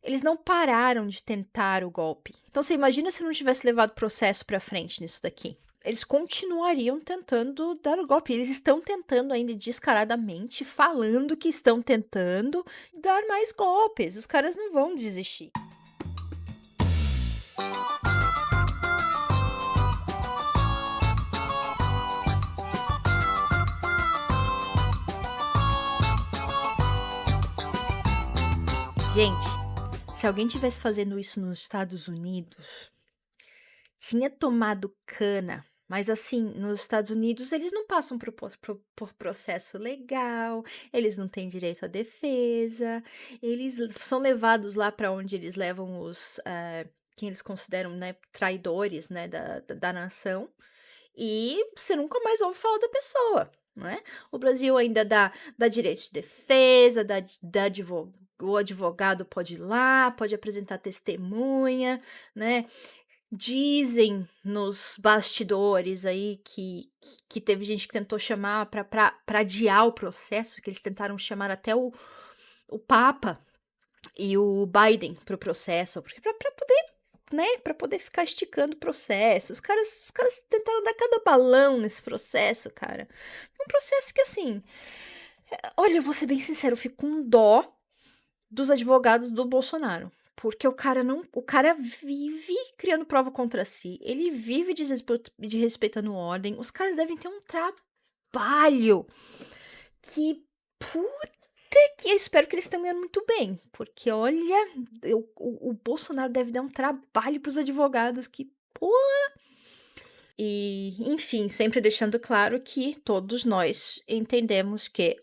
eles não pararam de tentar o golpe. Então você imagina se não tivesse levado o processo para frente nisso daqui. Eles continuariam tentando dar o golpe. Eles estão tentando ainda descaradamente, falando que estão tentando dar mais golpes. Os caras não vão desistir. Gente, se alguém tivesse fazendo isso nos Estados Unidos, tinha tomado cana. Mas assim, nos Estados Unidos eles não passam por processo legal, eles não têm direito à defesa, eles são levados lá para onde eles levam quem eles consideram, né, traidores, né, da nação, e você nunca mais ouve falar da pessoa, não é? O Brasil ainda dá direito de defesa, o advogado pode ir lá, pode apresentar testemunha, né? Dizem nos bastidores aí que teve gente que tentou chamar para adiar o processo, que eles tentaram chamar até o Papa e o Biden para o processo, porque para poder, né, para poder ficar esticando o processo. Os caras tentaram dar cada balão nesse processo, cara. Um processo que assim, olha, eu vou ser bem sincero, eu fico com dó dos advogados do Bolsonaro, porque o cara vive criando prova contra si, ele vive desrespeitando ordem, os caras devem ter um trabalho que, puta, que eu espero que eles estão ganhando muito bem, porque olha, o Bolsonaro deve dar um trabalho para os advogados que, pô. E, enfim, sempre deixando claro que todos nós entendemos que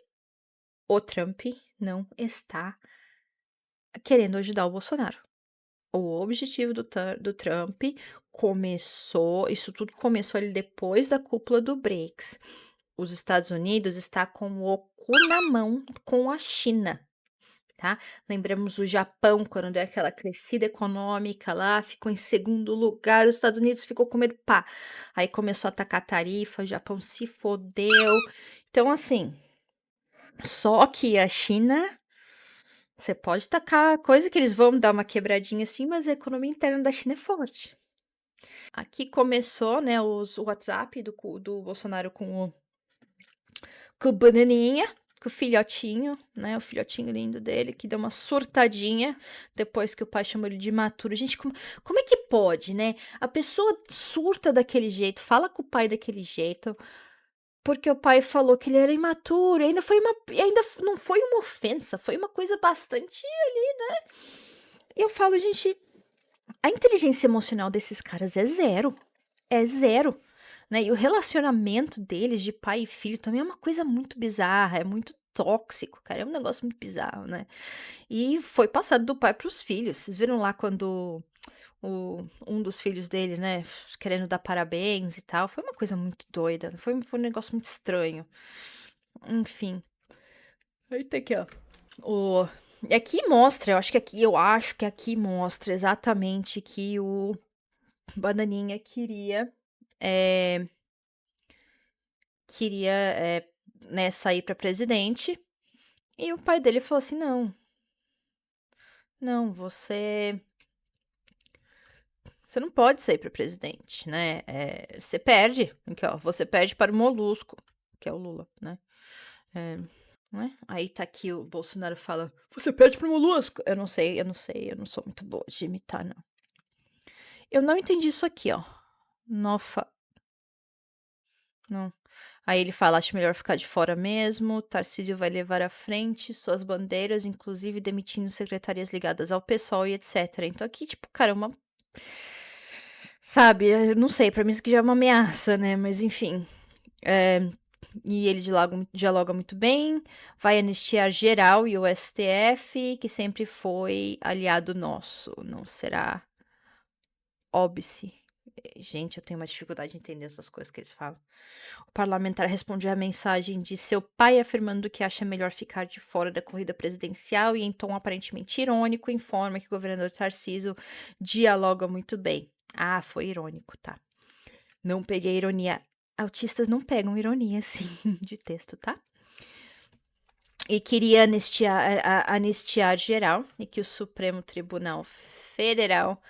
o Trump não está querendo ajudar o Bolsonaro. O objetivo do Trump isso tudo começou ali depois da cúpula do BRICS. Os Estados Unidos está com o cu na mão com a China, tá? Lembramos o Japão, quando deu aquela crescida econômica lá, ficou em segundo lugar, os Estados Unidos ficou com medo, pá. Aí começou a atacar tarifa, o Japão se fodeu. Então, assim, só que a China, você pode tacar coisa que eles vão dar uma quebradinha assim, mas a economia interna da China é forte. Aqui começou, né, o WhatsApp do Bolsonaro com o Bananinha, com o filhotinho, né, o filhotinho lindo dele, que deu uma surtadinha depois que o pai chamou ele de imaturo. Gente, como é que pode, né? A pessoa surta daquele jeito, fala com o pai daquele jeito, porque o pai falou que ele era imaturo, e ainda não foi uma ofensa, foi uma coisa bastante ali, né? E eu falo, gente, a inteligência emocional desses caras é zero. É zero, né, e o relacionamento deles de pai e filho também é uma coisa muito bizarra, é muito tóxico, cara, é um negócio muito bizarro, né. E foi passado do pai para os filhos. Vocês viram lá quando um dos filhos dele, né, querendo dar parabéns e tal, foi uma coisa muito doida, foi um negócio muito estranho. Enfim. Aí tem aqui, ó, o e aqui mostra, eu acho que aqui mostra exatamente que o Bananinha eh queria, né, sair para presidente, e o pai dele falou assim: "Não, não, você não pode sair para presidente, né, você perde, aqui ó, você perde para o Molusco", que é o Lula, né, né. Aí tá aqui o Bolsonaro fala: "Você perde para o Molusco". Eu não sou muito boa de imitar não. Eu não entendi isso aqui, ó. Nofa não. Aí ele fala: "Acho melhor ficar de fora mesmo, Tarcísio vai levar à frente suas bandeiras, inclusive demitindo secretarias ligadas ao PSOL e etcétera". Então aqui, tipo, cara, sabe, eu não sei, pra mim isso aqui já é uma ameaça, né, mas enfim. Eh, e ele dialoga muito bem, vai anistiar geral e o STF, que sempre foi aliado nosso, não será óbice. Gente, eu tenho uma dificuldade de entender essas coisas que eles falam. O parlamentar respondeu à mensagem de seu pai afirmando que acha melhor ficar de fora da corrida presidencial e, em tom aparentemente irônico, informa que o governador Tarcísio dialoga muito bem. Ah, foi irônico, tá. Não peguei ironia. Autistas não pegam ironia, assim, de texto, tá? e queria anistiar geral e que o Supremo Tribunal Federal,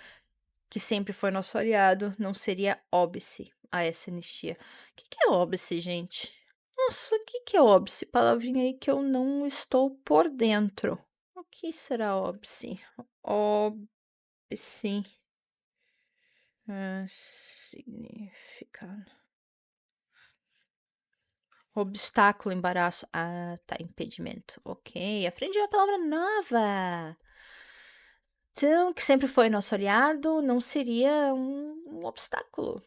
que sempre foi nosso aliado, não seria óbice a essa anistia. O que que é óbice, gente? Nossa, o que que é óbice? Palavrinha aí que eu não estou por dentro. O que será óbice? Óbice. Significado. Obstáculo, embaraço. Ah, tá, impedimento. Ok, aprendi uma palavra nova. Então, que sempre foi nosso aliado, não seria um obstáculo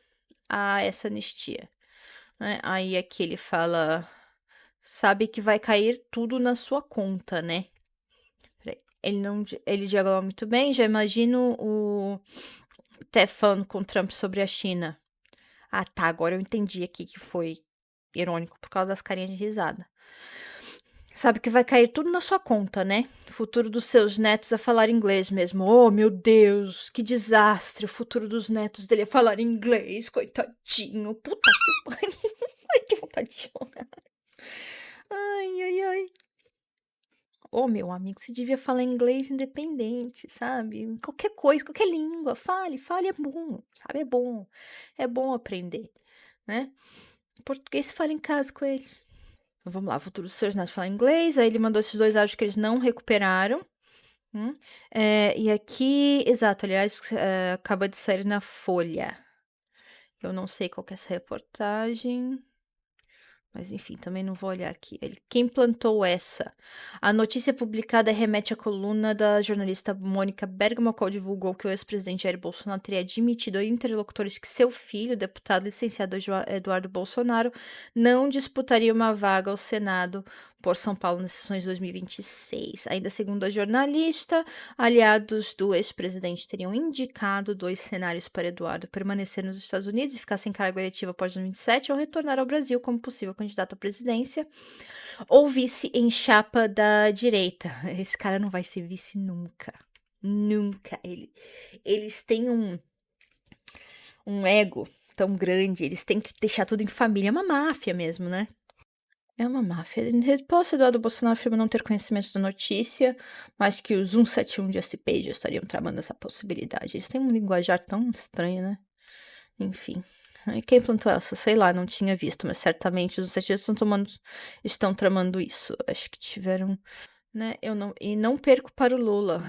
a essa anistia, né? Aí aqui ele fala, sabe que vai cair tudo na sua conta, né? Ele não, ele dialoga muito bem, já imagino o Té falando com o Trump sobre a China. Ah, tá, agora eu entendi aqui que foi irônico por causa das carinhas de risada. Sabe que vai cair tudo na sua conta, né? O futuro dos seus netos a falar inglês mesmo. Oh, meu Deus, que desastre. O futuro dos netos dele a falar inglês, coitadinho. Puta que pariu. Ai, que vontade de chorar. Ai, ai, ai. Ô, meu amigo, você devia falar inglês independente, sabe? Qualquer coisa, qualquer língua. Fale, fale, é bom, sabe? É bom. É bom aprender, né? Português fala em casa com eles. Vamos lá, futuro dos seus netos falar inglês. Aí ele mandou esses dois áudios que eles não recuperaram. E aqui, exato, aliás, acaba de sair na Folha. Eu não sei qual que é essa reportagem. Mas enfim, também não vou olhar aqui. Quem plantou essa? A notícia publicada remete à coluna da jornalista Mônica Bergamo, a qual divulgou que o ex-presidente Jair Bolsonaro teria admitido a interlocutores que seu filho, o deputado licenciado Eduardo Bolsonaro, não disputaria uma vaga ao Senado por São Paulo nas sessões de 2026. Ainda segundo a jornalista, aliados do ex-presidente teriam indicado dois cenários para Eduardo: permanecer nos Estados Unidos e ficar sem cargo eletivo após 2027 ou retornar ao Brasil como possível candidato à presidência ou vice em chapa da direita. Esse cara não vai ser vice nunca. Nunca. Eles têm um ego tão grande, eles têm que deixar tudo em família. É uma máfia mesmo, né? É uma máfia. Em resposta, Eduardo Bolsonaro afirma não ter conhecimento da notícia, mas que os 171 de SP já estariam tramando essa possibilidade. Eles têm um linguajar tão estranho, né? Enfim. Quem plantou essa? Sei lá, não tinha visto, mas certamente os 171 estão tramando isso. Acho que tiveram, né? E não perco para o Lula.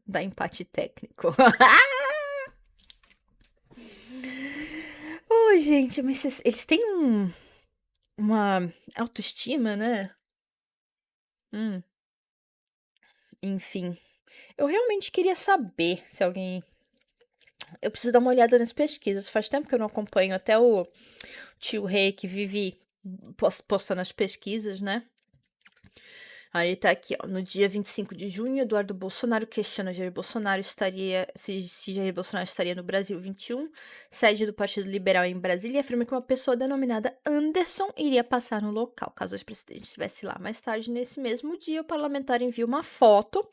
Dá empate técnico. Oh, gente, mas eles têm uma autoestima, né? Hum, enfim. Eu realmente queria saber se alguém. Eu preciso dar uma olhada nas pesquisas. Faz tempo que eu não acompanho até o tio Rei que vive postando as pesquisas, né? Aí tá aqui, ó. No dia 25 de junho, Eduardo Bolsonaro questiona Jair Bolsonaro se Jair Bolsonaro estaria no Brasil 21, sede do Partido Liberal em Brasília, e afirma que uma pessoa denominada Anderson iria passar no local, caso o ex-presidente estivesse lá. Mais tarde, nesse mesmo dia, o parlamentar envia uma foto,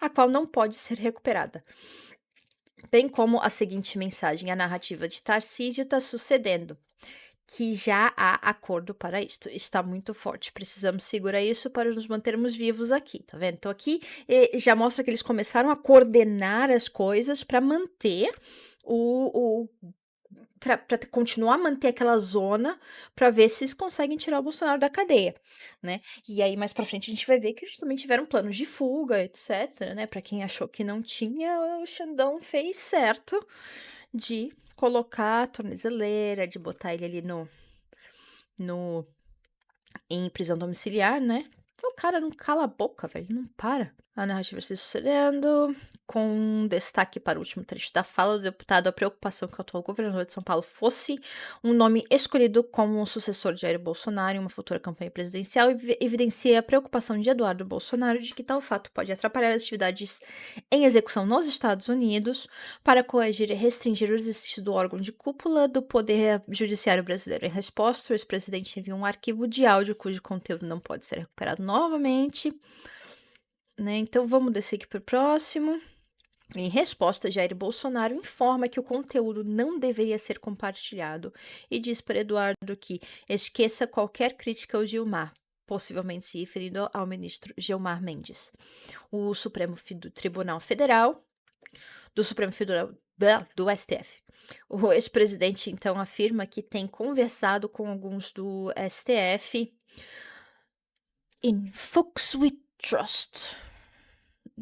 a qual não pode ser recuperada. Bem como a seguinte mensagem: a narrativa de Tarcísio está sucedendo, que já há acordo para isto. Está muito forte. Precisamos segurar isso para nos mantermos vivos aqui, tá vendo? Então aqui já mostra que eles começaram a coordenar as coisas para manter o para continuar a manter aquela zona, para ver se eles conseguem tirar o Bolsonaro da cadeia, né? E aí mais para frente a gente vai ver que eles também tiveram planos de fuga, etc, né? Para quem achou que não tinha, o Xandão fez certo de colocar a tornozeleira, de botar ele ali no em prisão domiciliar, né? O cara não cala a boca, velho, não para. A narrativa se sucedendo, com destaque para o último trecho da fala do deputado, a preocupação que o atual governador de São Paulo fosse um nome escolhido como um sucessor de Jair Bolsonaro em uma futura campanha presidencial evidencia a preocupação de Eduardo Bolsonaro de que tal fato pode atrapalhar as atividades em execução nos Estados Unidos para coagir e restringir o exercício do órgão de cúpula do Poder Judiciário brasileiro. Em resposta, o ex-presidente enviou um arquivo de áudio cujo conteúdo não pode ser recuperado novamente. Né? Então vamos descer aqui para o próximo. Em resposta, Jair Bolsonaro informa que o conteúdo não deveria ser compartilhado e diz para Eduardo que esqueça qualquer crítica ao Gilmar. possivelmente se referindo ao ministro Gilmar Mendes. O Tribunal Federal, do Supremo Federal do STF. O ex-presidente, então, afirma que tem conversado com alguns do STF in Fuchs we trust.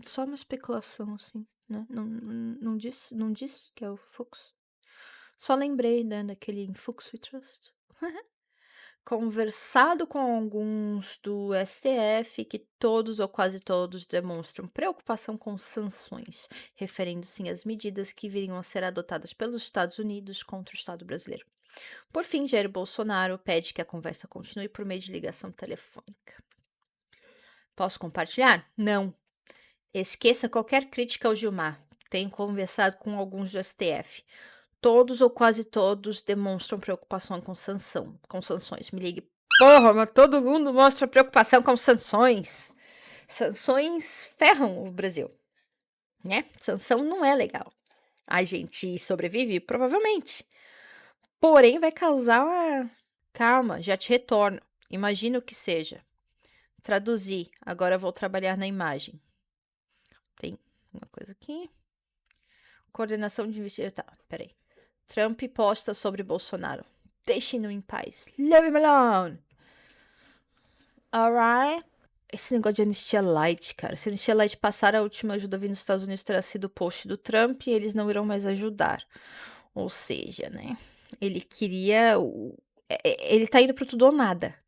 Só uma especulação, assim, né? Não diz que é o Fuchs. Só lembrei, né, daquele in Fuchs we trust. Conversado com alguns do STF que todos ou quase todos demonstram preocupação com sanções, referindo-se às medidas que viriam a ser adotadas pelos Estados Unidos contra o Estado brasileiro. Por fim, Jair Bolsonaro pede que a conversa continue por meio de ligação telefônica. Posso compartilhar? Não. Esqueça qualquer crítica ao Gilmar. Tenho conversado com alguns do STF. Todos ou quase todos demonstram preocupação com sanções. Me ligue. Porra, mas todo mundo mostra preocupação com sanções. Sanções ferram o Brasil, né? Sanção não é legal. A gente sobrevive? Provavelmente. Porém, vai causar uma... Calma, já te retorno. Imagina o que seja. Traduzir. Agora eu vou trabalhar na imagem. Tem uma coisa aqui. Coordenação de investigação. Tá, peraí. Trump posta sobre Bolsonaro. Deixem-no em paz. Leave him alone. Alright? Esse negócio de anistia light, cara. Se a anistia light passar, a última ajuda vindo dos Estados Unidos terá sido o post do Trump e eles não irão mais ajudar. Ou seja, né? Ele queria... Ele tá indo pro tudo ou nada.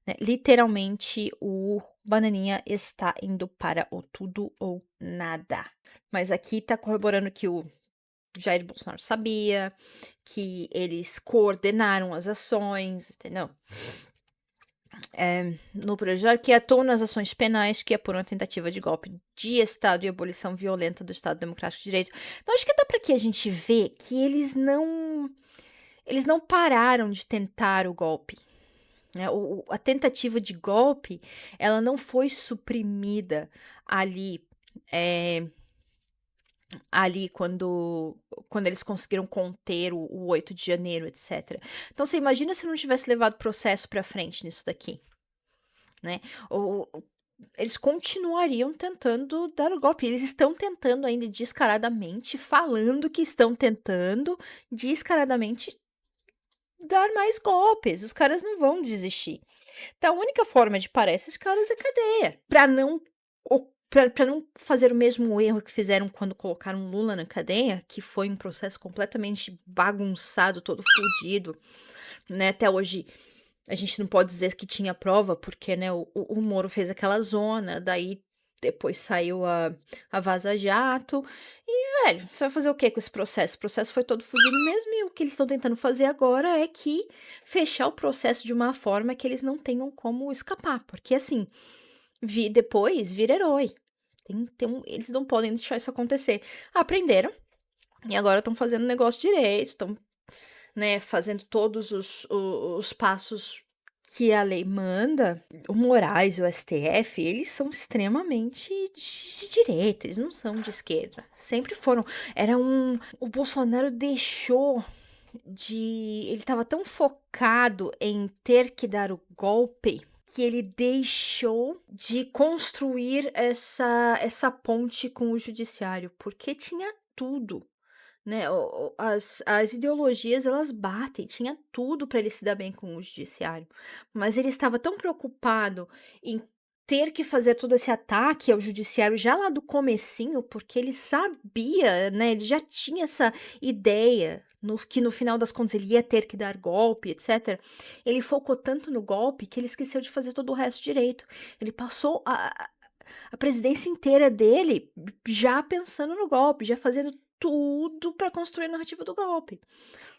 Né? Literalmente, o Bananinha está indo para o tudo ou nada. Mas aqui tá corroborando que o Jair Bolsonaro sabia, que eles coordenaram as ações, entendeu? No projeto que atuam nas ações penais que apuram a tentativa de golpe de Estado e abolição violenta do Estado Democrático de Direito. Então, acho que dá para que a gente vê que eles não pararam de tentar o golpe. Né? A tentativa de golpe, ela não foi suprimida ali quando eles conseguiram conter o 8 de janeiro, etc. Então, você imagina se não tivesse levado o processo para frente nisso daqui, né? Eles continuariam tentando dar o golpe. Eles estão tentando ainda descaradamente, falando que estão tentando descaradamente dar mais golpes. Os caras não vão desistir. Então, a única forma de parar esses caras é cadeia. Para não fazer o mesmo erro que fizeram quando colocaram Lula na cadeia, que foi um processo completamente bagunçado, todo fodido, né? Até hoje a gente não pode dizer que tinha prova, porque, né, o Moro fez aquela zona, daí depois saiu a Vaza Jato, e, velho, você vai fazer o que com esse processo? O processo foi todo fodido mesmo, e o que eles estão tentando fazer agora é que fechar o processo de uma forma que eles não tenham como escapar, porque, assim, depois vira herói. Eles não podem deixar isso acontecer. Aprenderam e agora estão fazendo o negócio direito, estão, né, fazendo todos os passos que a lei manda. O Moraes e o STF, eles são extremamente de direita, eles não são de esquerda. Sempre foram. O Bolsonaro deixou ele estava tão focado em ter que dar o golpe que ele deixou de construir essa ponte com o judiciário, porque tinha tudo, né? As ideologias, elas batem, tinha tudo para ele se dar bem com o judiciário, mas ele estava tão preocupado em ter que fazer todo esse ataque ao judiciário já lá do comecinho, porque ele sabia, né? Ele já tinha essa ideia que no final das contas ele ia ter que dar golpe, etc. Ele focou tanto no golpe que ele esqueceu de fazer todo o resto direito. Ele passou a presidência inteira dele já pensando no golpe, já fazendo tudo para construir a narrativa do golpe.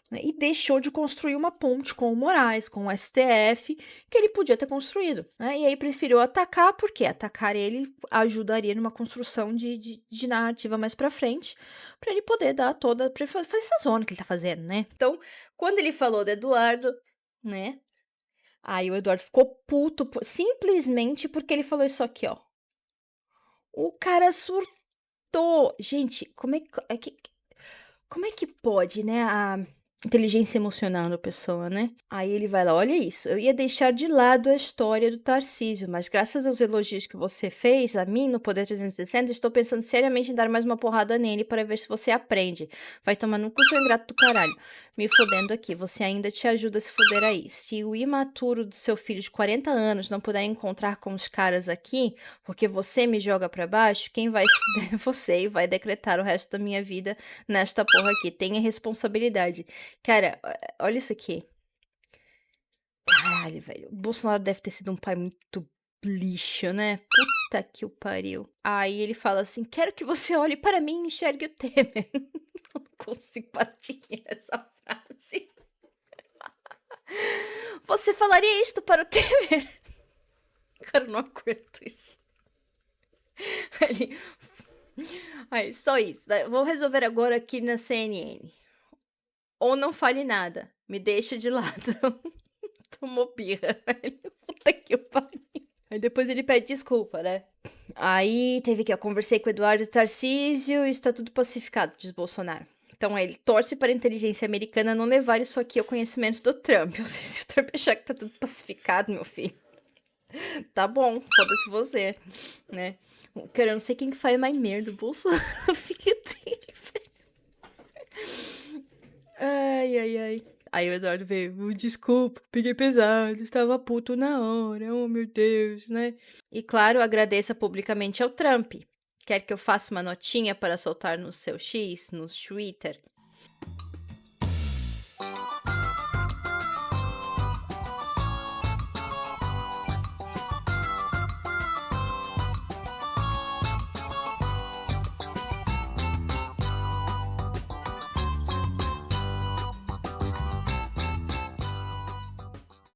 Né? E deixou de construir uma ponte com o Moraes, com o STF, que ele podia ter construído. Né? E aí preferiu atacar, porque atacar ele ajudaria numa construção de narrativa mais para frente, para ele poder dar pra fazer essa zona que ele tá fazendo, né? Então, quando ele falou do Eduardo, né? Aí o Eduardo ficou puto, simplesmente porque ele falou isso aqui, ó. O cara surtou. Gente, como é que pode, né? inteligência emocional da pessoa, né. Aí ele vai lá: "Olha isso, eu ia deixar de lado a história do Tarcísio, mas graças aos elogios que você fez a mim no Poder 360, estou pensando seriamente em dar mais uma porrada nele para ver se você aprende. Vai tomar no cu, seu ingrato do caralho. Me fodendo aqui, você ainda te ajuda a se foder aí. Se o imaturo do seu filho de 40 anos não puder encontrar com os caras aqui, porque você me joga pra baixo, quem vai se fuder é você e vai decretar o resto da minha vida nesta porra aqui. Tenha responsabilidade." Cara, olha isso aqui. Caralho, velho. O Bolsonaro deve ter sido um pai muito lixo, né? Puta que o pariu. Aí ele fala assim: "Quero que você olhe para mim e enxergue o Temer." Com simpatia essa frase. "Você falaria isto para o Temer?" Cara, eu não aguento isso. Ele... Aí, só isso, né? Vou resolver agora aqui na CNN. Ou não fale nada. Me deixa de lado. Tomou birra, velho. Puta que pariu. Aí depois ele pede desculpa, né. Aí teve que: "Eu conversei com o Eduardo Tarcísio e está tudo pacificado", diz Bolsonaro. Então aí ele torce para a inteligência americana não levar isso aqui ao conhecimento do Trump. Ou seja, se o Trump achar que tá tudo pacificado, meu filho, tá bom, foda-se você, né. Cara, eu não sei quem que faz mais merda, o Bolsonaro o filho dele, velho. Ai, ai, ai. Aí o Eduardo veio: Desculpa, peguei pesado, estava puto na hora, oh meu Deus", né. E claro, agradeça publicamente ao Trump. Quer que eu faça uma notinha para soltar no seu X, no Twitter?